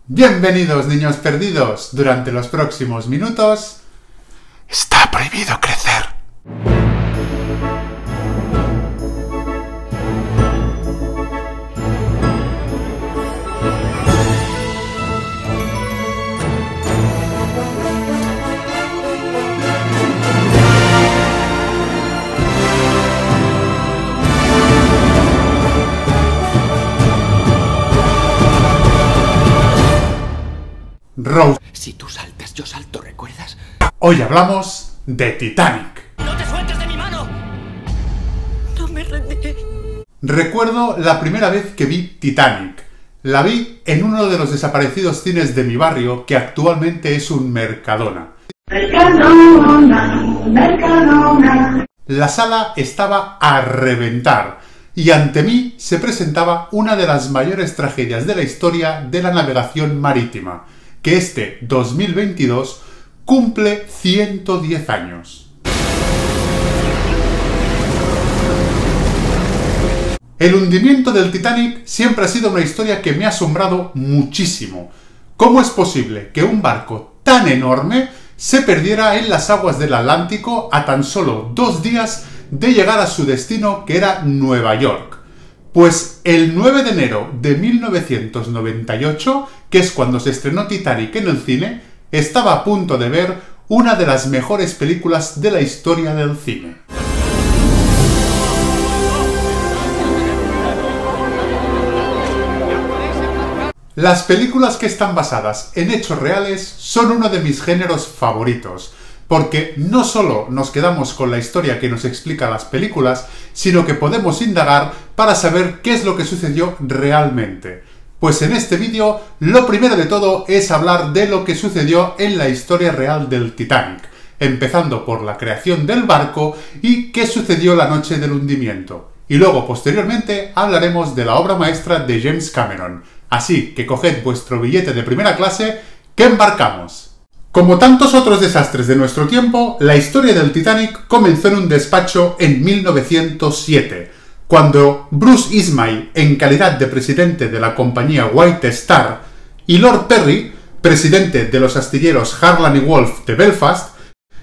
Bienvenidos, niños perdidos. Durante los próximos minutos... Está prohibido crecer. Rose. Si tú saltas, yo salto, ¿recuerdas? Hoy hablamos de Titanic. ¡No te sueltes de mi mano! No me rendiré. Recuerdo la primera vez que vi Titanic. La vi en uno de los desaparecidos cines de mi barrio, que actualmente es un Mercadona. Mercadona. La sala estaba a reventar, y ante mí se presentaba una de las mayores tragedias de la historia de la navegación marítima, que este 2022 cumple 110 años. El hundimiento del Titanic siempre ha sido una historia que me ha asombrado muchísimo. ¿Cómo es posible que un barco tan enorme se perdiera en las aguas del Atlántico a tan solo 2 días de llegar a su destino, que era Nueva York? Pues el 9 de enero de 1998, que es cuando se estrenó Titanic en el cine, estaba a punto de ver una de las mejores películas de la historia del cine. Las películas que están basadas en hechos reales son uno de mis géneros favoritos, porque no solo nos quedamos con la historia que nos explica las películas, sino que podemos indagar para saber qué es lo que sucedió realmente. Pues en este vídeo, lo primero de todo es hablar de lo que sucedió en la historia real del Titanic, empezando por la creación del barco y qué sucedió la noche del hundimiento. Y luego, posteriormente, hablaremos de la obra maestra de James Cameron. Así que coged vuestro billete de primera clase, que embarcamos. Como tantos otros desastres de nuestro tiempo, la historia del Titanic comenzó en un despacho en 1907, cuando Bruce Ismay, en calidad de presidente de la compañía White Star, y Lord Perry, presidente de los astilleros Harland y Wolff de Belfast,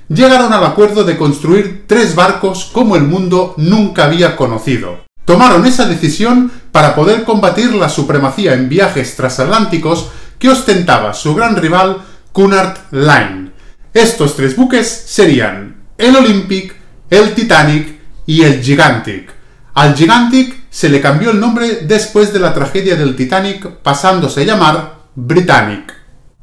llegaron al acuerdo de construir 3 barcos como el mundo nunca había conocido. Tomaron esa decisión para poder combatir la supremacía en viajes transatlánticos que ostentaba su gran rival Cunard Line. Estos 3 buques serían el Olympic, el Titanic y el Gigantic. Al Gigantic se le cambió el nombre después de la tragedia del Titanic, pasándose a llamar Britannic.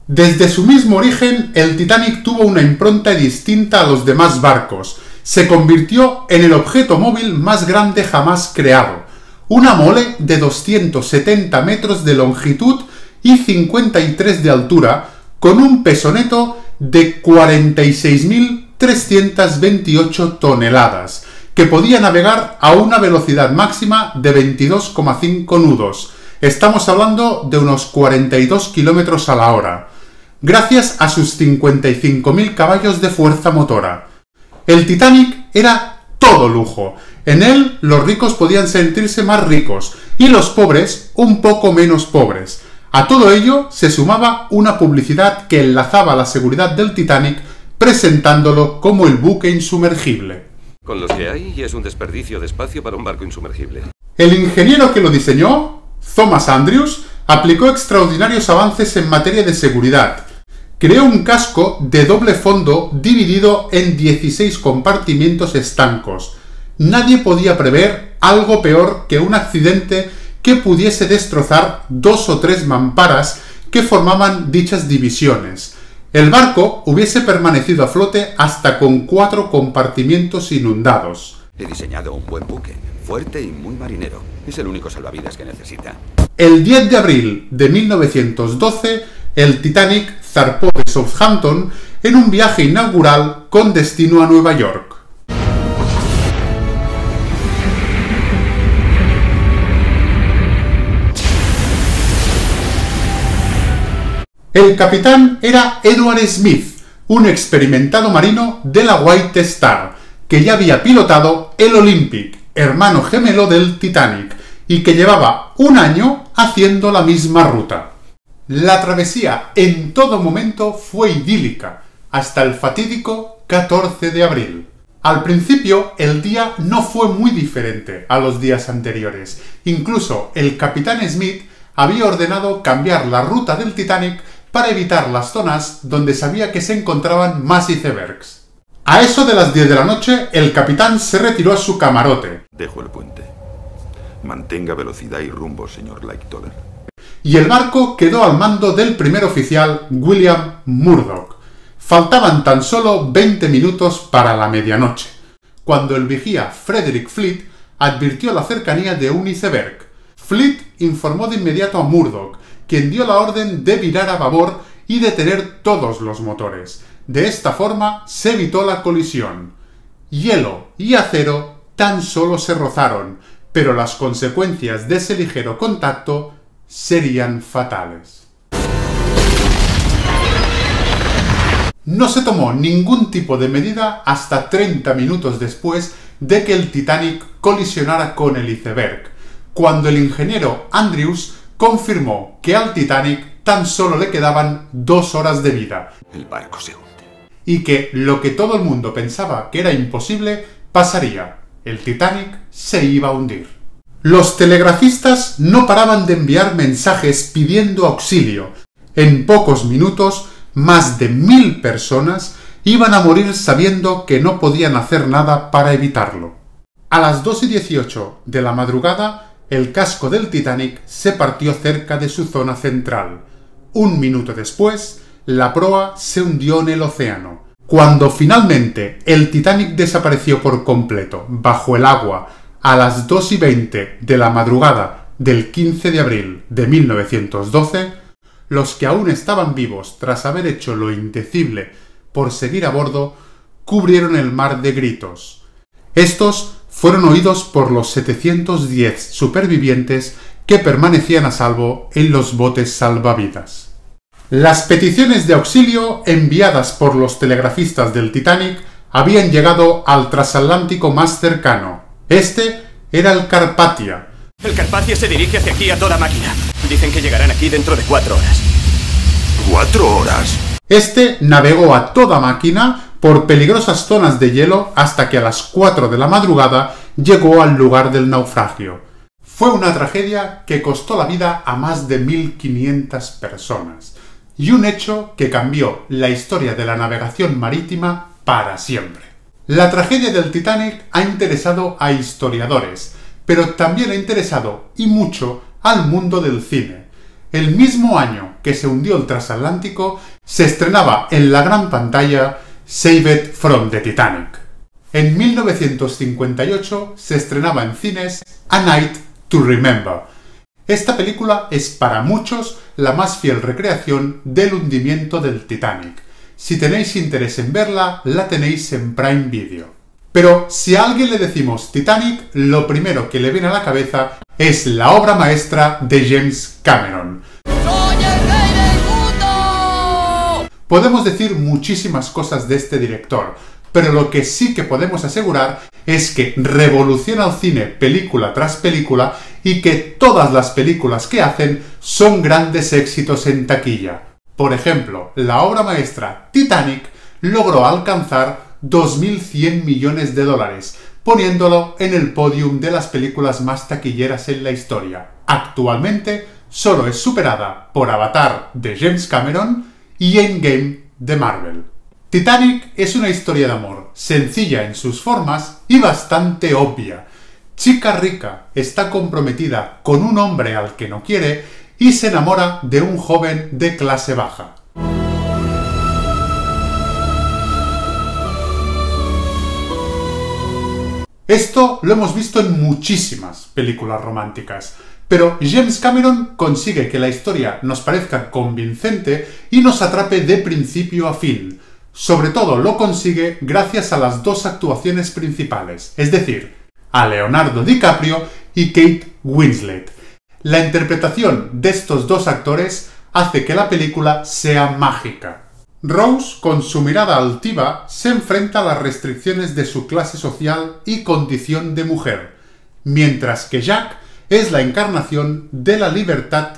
Desde su mismo origen, el Titanic tuvo una impronta distinta a los demás barcos. Se convirtió en el objeto móvil más grande jamás creado. Una mole de 270 metros de longitud y 53 de altura, con un peso neto de 46.328 toneladas, que podía navegar a una velocidad máxima de 22,5 nudos. Estamos hablando de unos 42 kilómetros a la hora, gracias a sus 55.000 caballos de fuerza motora. El Titanic era todo lujo. En él los ricos podían sentirse más ricos y los pobres un poco menos pobres. A todo ello se sumaba una publicidad que enlazaba la seguridad del Titanic, presentándolo como el buque insumergible. Con los que hay, es un desperdicio de espacio para un barco insumergible. El ingeniero que lo diseñó, Thomas Andrews, aplicó extraordinarios avances en materia de seguridad. Creó un casco de doble fondo dividido en 16 compartimientos estancos. Nadie podía prever algo peor que un accidente que pudiese destrozar 2 o 3 mamparas que formaban dichas divisiones. El barco hubiese permanecido a flote hasta con 4 compartimientos inundados. He diseñado un buen buque, fuerte y muy marinero. Es el único salvavidas que necesita. El 10 de abril de 1912, el Titanic zarpó de Southampton en un viaje inaugural con destino a Nueva York. El capitán era Edward Smith, un experimentado marino de la White Star, que ya había pilotado el Olympic, hermano gemelo del Titanic, y que llevaba un año haciendo la misma ruta. La travesía en todo momento fue idílica, hasta el fatídico 14 de abril. Al principio, el día no fue muy diferente a los días anteriores. Incluso el capitán Smith había ordenado cambiar la ruta del Titanic para evitar las zonas donde sabía que se encontraban más icebergs. A eso de las 10 de la noche, el capitán se retiró a su camarote. Dejo el puente. Mantenga velocidad y rumbo, señor Lightoller. Y el barco quedó al mando del primer oficial, William Murdoch. Faltaban tan solo 20 minutos para la medianoche, cuando el vigía Frederick Fleet advirtió la cercanía de un iceberg. Fleet informó de inmediato a Murdoch, quien dio la orden de virar a babor y detener todos los motores. De esta forma se evitó la colisión. Hielo y acero tan solo se rozaron, pero las consecuencias de ese ligero contacto serían fatales. No se tomó ningún tipo de medida hasta 30 minutos después de que el Titanic colisionara con el iceberg, cuando el ingeniero Andrews confirmó que al Titanic tan solo le quedaban 2 horas de vida. El barco se hunde. Y que lo que todo el mundo pensaba que era imposible pasaría. El Titanic se iba a hundir. Los telegrafistas no paraban de enviar mensajes pidiendo auxilio. En pocos minutos, más de 1000 personas iban a morir sabiendo que no podían hacer nada para evitarlo. A las 2:18 de la madrugada, el casco del Titanic se partió cerca de su zona central. 1 minuto después, la proa se hundió en el océano. Cuando finalmente el Titanic desapareció por completo bajo el agua a las 2:20 de la madrugada del 15 de abril de 1912, los que aún estaban vivos tras haber hecho lo indecible por seguir a bordo, cubrieron el mar de gritos. Estos fueron oídos por los 710 supervivientes que permanecían a salvo en los botes salvavidas. Las peticiones de auxilio enviadas por los telegrafistas del Titanic habían llegado al transatlántico más cercano. Este era el Carpathia. El Carpathia se dirige hacia aquí a toda máquina. Dicen que llegarán aquí dentro de 4 horas. ¿4 horas? Este navegó a toda máquina por peligrosas zonas de hielo hasta que a las 4 de la madrugada llegó al lugar del naufragio. Fue una tragedia que costó la vida a más de 1500 personas y un hecho que cambió la historia de la navegación marítima para siempre. La tragedia del Titanic ha interesado a historiadores, pero también ha interesado, y mucho, al mundo del cine. El mismo año que se hundió el transatlántico, se estrenaba en la gran pantalla Saved from the Titanic. En 1958 se estrenaba en cines A Night to Remember. Esta película es para muchos la más fiel recreación del hundimiento del Titanic. Si tenéis interés en verla, la tenéis en Prime Video. Pero si a alguien le decimos Titanic, lo primero que le viene a la cabeza es la obra maestra de James Cameron. ¡Soy el rey del mundo! Podemos decir muchísimas cosas de este director, pero lo que sí que podemos asegurar es que revoluciona el cine película tras película y que todas las películas que hacen son grandes éxitos en taquilla. Por ejemplo, la obra maestra Titanic logró alcanzar 2.100 millones de dólares, poniéndolo en el podium de las películas más taquilleras en la historia. Actualmente solo es superada por Avatar de James Cameron y Endgame de Marvel. Titanic es una historia de amor, sencilla en sus formas y bastante obvia. Chica rica está comprometida con un hombre al que no quiere y se enamora de un joven de clase baja. Esto lo hemos visto en muchísimas películas románticas, pero James Cameron consigue que la historia nos parezca convincente y nos atrape de principio a fin. Sobre todo lo consigue gracias a las 2 actuaciones principales, es decir, a Leonardo DiCaprio y Kate Winslet. La interpretación de estos 2 actores hace que la película sea mágica. Rose, con su mirada altiva, se enfrenta a las restricciones de su clase social y condición de mujer, mientras que Jack es la encarnación de la libertad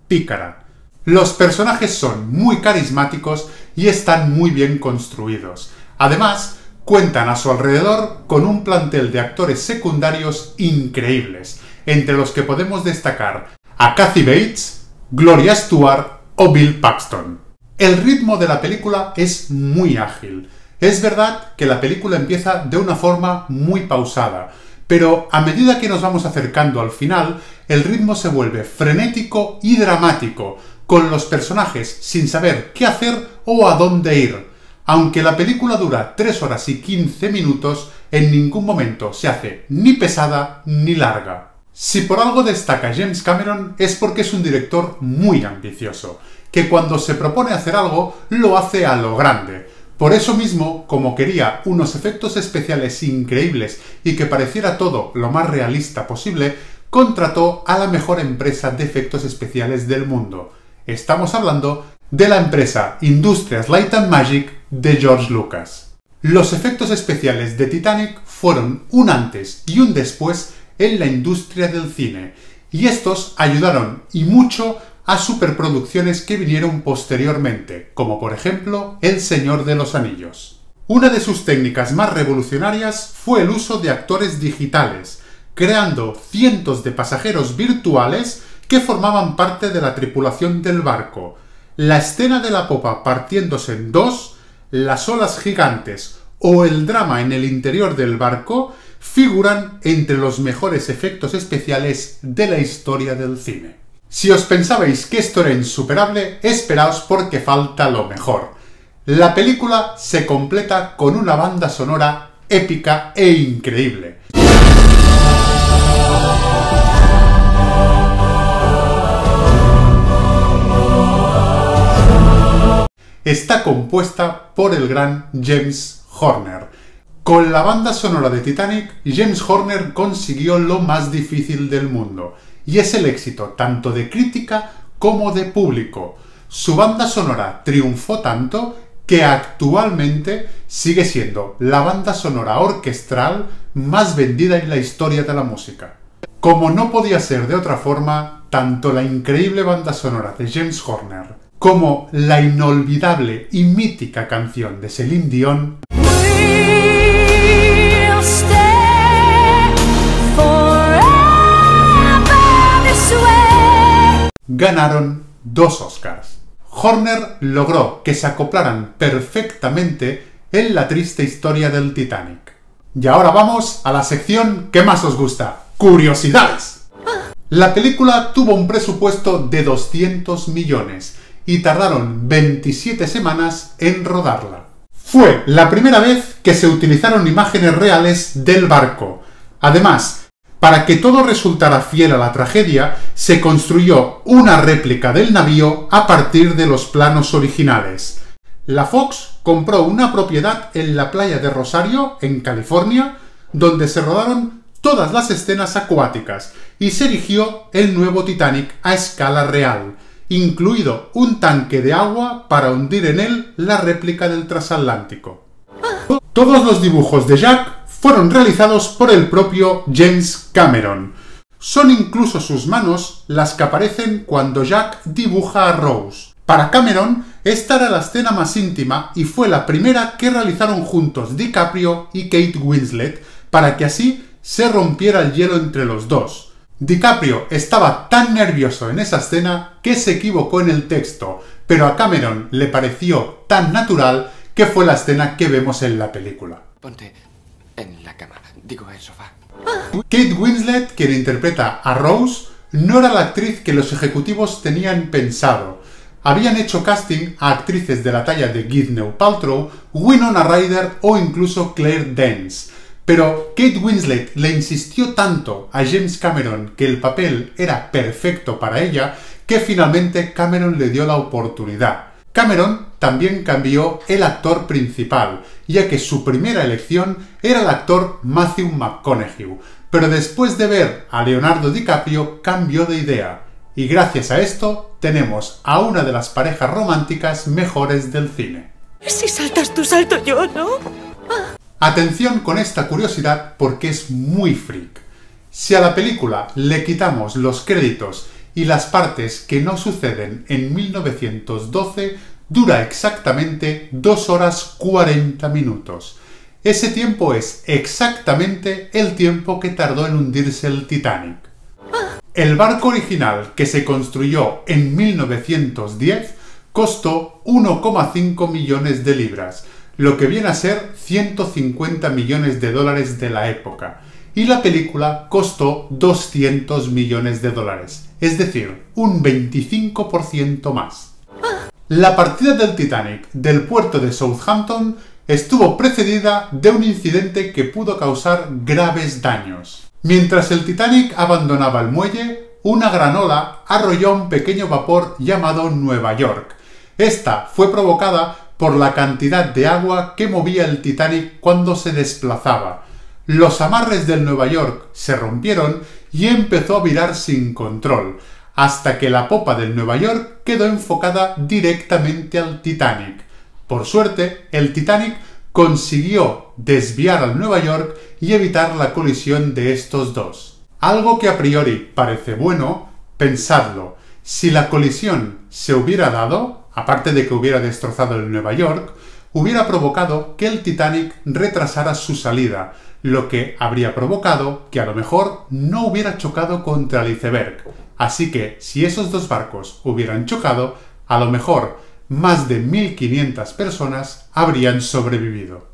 pícara. Los personajes son muy carismáticos y están muy bien construidos. Además, cuentan a su alrededor con un plantel de actores secundarios increíbles, entre los que podemos destacar a Kathy Bates, Gloria Stewart o Bill Paxton. El ritmo de la película es muy ágil. Es verdad que la película empieza de una forma muy pausada, pero a medida que nos vamos acercando al final, el ritmo se vuelve frenético y dramático, con los personajes sin saber qué hacer o a dónde ir. Aunque la película dura 3 horas y 15 minutos, en ningún momento se hace ni pesada ni larga. Si por algo destaca James Cameron es porque es un director muy ambicioso, que cuando se propone hacer algo, lo hace a lo grande. Por eso mismo, como quería unos efectos especiales increíbles y que pareciera todo lo más realista posible, contrató a la mejor empresa de efectos especiales del mundo. Estamos hablando de la empresa Industrias Light and Magic de George Lucas. Los efectos especiales de Titanic fueron un antes y un después en la industria del cine, y estos ayudaron y mucho a superproducciones que vinieron posteriormente, como por ejemplo El Señor de los Anillos. Una de sus técnicas más revolucionarias fue el uso de actores digitales, creando cientos de pasajeros virtuales que formaban parte de la tripulación del barco. La escena de la popa partiéndose en dos, las olas gigantes o el drama en el interior del barco figuran entre los mejores efectos especiales de la historia del cine. Si os pensabais que esto era insuperable, esperaos porque falta lo mejor. La película se completa con una banda sonora épica e increíble. Está compuesta por el gran James Horner. Con la banda sonora de Titanic, James Horner consiguió lo más difícil del mundo, y es el éxito tanto de crítica como de público. Su banda sonora triunfó tanto que actualmente sigue siendo la banda sonora orquestral más vendida en la historia de la música. Como no podía ser de otra forma, tanto la increíble banda sonora de James Horner como la inolvidable y mítica canción de Celine Dion ganaron 2 Oscars. Horner logró que se acoplaran perfectamente en la triste historia del Titanic. Y ahora vamos a la sección que más os gusta, curiosidades. La película tuvo un presupuesto de 200 millones y tardaron 27 semanas en rodarla. Fue la primera vez que se utilizaron imágenes reales del barco. Además, para que todo resultara fiel a la tragedia, se construyó una réplica del navío a partir de los planos originales. La Fox compró una propiedad en la playa de Rosario, en California, donde se rodaron todas las escenas acuáticas y se erigió el nuevo Titanic a escala real, incluido un tanque de agua para hundir en él la réplica del transatlántico. Todos los dibujos de Jack fueron realizados por el propio James Cameron. Son incluso sus manos las que aparecen cuando Jack dibuja a Rose. Para Cameron, esta era la escena más íntima y fue la primera que realizaron juntos DiCaprio y Kate Winslet para que así se rompiera el hielo entre los dos. DiCaprio estaba tan nervioso en esa escena que se equivocó en el texto, pero a Cameron le pareció tan natural que fue la escena que vemos en la película. Ponte en la cama, digo el sofá. Kate Winslet, quien interpreta a Rose, no era la actriz que los ejecutivos tenían pensado. Habían hecho casting a actrices de la talla de Gwyneth Paltrow, Winona Ryder o incluso Claire Danes. Pero Kate Winslet le insistió tanto a James Cameron que el papel era perfecto para ella que finalmente Cameron le dio la oportunidad. Cameron también cambió el actor principal, ya que su primera elección era el actor Matthew McConaughey, pero después de ver a Leonardo DiCaprio cambió de idea, y gracias a esto tenemos a una de las parejas románticas mejores del cine. Si saltas tú, salto yo, ¿no? Atención con esta curiosidad porque es muy freak. Si a la película le quitamos los créditos y las partes que no suceden en 1912 dura exactamente 2 horas 40 minutos. Ese tiempo es exactamente el tiempo que tardó en hundirse el Titanic. El barco original, que se construyó en 1910, costó 1,5 millones de libras, lo que viene a ser 150 millones de dólares de la época, y la película costó 200 millones de dólares, es decir, un 25% más. La partida del Titanic del puerto de Southampton estuvo precedida de un incidente que pudo causar graves daños. Mientras el Titanic abandonaba el muelle, una gran ola arrolló un pequeño vapor llamado Nueva York. Esta fue provocada por la cantidad de agua que movía el Titanic cuando se desplazaba. Los amarres del Nueva York se rompieron y empezó a virar sin control, hasta que la popa del Nueva York quedó enfocada directamente al Titanic. Por suerte, el Titanic consiguió desviar al Nueva York y evitar la colisión de estos dos. Algo que a priori parece bueno, pensadlo. Si la colisión se hubiera dado, aparte de que hubiera destrozado el Nueva York, hubiera provocado que el Titanic retrasara su salida, lo que habría provocado que a lo mejor no hubiera chocado contra el iceberg. Así que si esos dos barcos hubieran chocado, a lo mejor más de 1.500 personas habrían sobrevivido.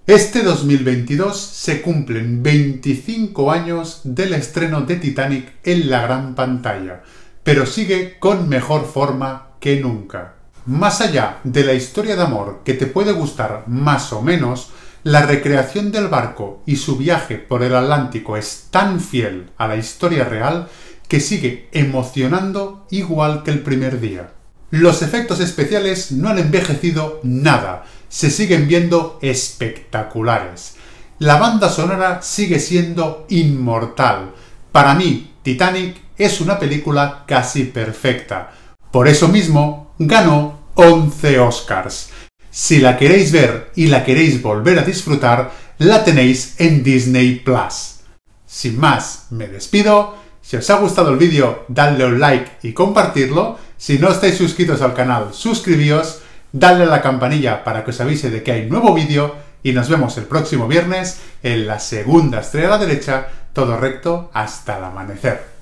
Este 2022 se cumplen 25 años del estreno de Titanic en la gran pantalla, pero sigue con mejor forma que nunca. Más allá de la historia de amor que te puede gustar más o menos, la recreación del barco y su viaje por el Atlántico es tan fiel a la historia real que sigue emocionando igual que el primer día. Los efectos especiales no han envejecido nada, se siguen viendo espectaculares. La banda sonora sigue siendo inmortal. Para mí, Titanic es una película casi perfecta. Por eso mismo, ganó 11 Oscars. Si la queréis ver y la queréis volver a disfrutar, la tenéis en Disney+. Sin más, me despido. Si os ha gustado el vídeo, dadle un like y compartirlo. Si no estáis suscritos al canal, suscribíos, dadle a la campanilla para que os avise de que hay nuevo vídeo y nos vemos el próximo viernes en la segunda estrella a la derecha, todo recto hasta el amanecer.